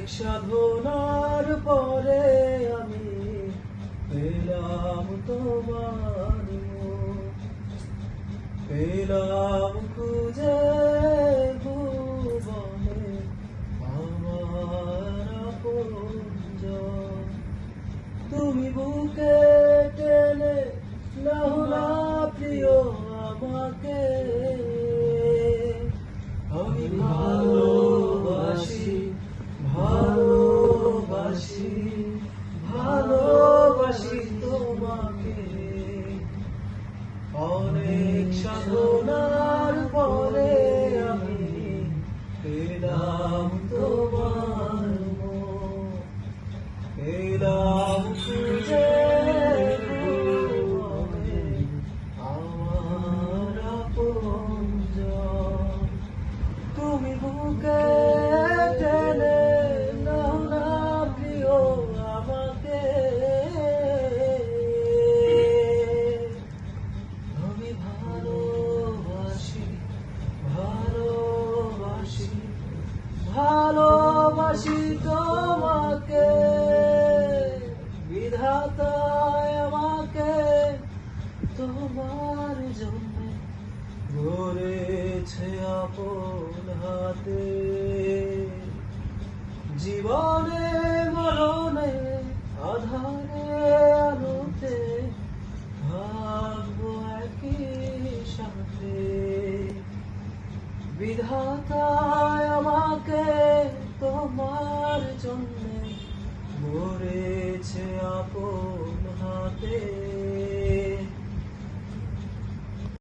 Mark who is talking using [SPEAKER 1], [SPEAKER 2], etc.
[SPEAKER 1] অনেক সাধনার পরে আমি পেলাম তোমার মুখ, পেলাম খুঁজে ভুবনে আমার আপনজন। তুমি বুকে টেনে নাও না প্রিয় আমাকে, আমি ভালোবাসি ভালোবাসি ভালোবাসি তোমাকে। অনেক সাধনার পরে আমি পেলাম তোমার মুখ, পেলাম খুঁজে ভুবনে আমার আপনজন। তুমি বুকে টেনে নাও না প্রিয় আমাকে, আমি ভালোবাসি ভালোবাসি ভালোবাসি তোমাকে। বিধাতায় আমাকে তোমার জন্য গড়েছে আপন হাতে। জীবনে মরণে আধারে আলোতে ভাববো একই সাথে। বিধাতায় আমাকে তোমার জন্য গড়েছে আপন হাতে।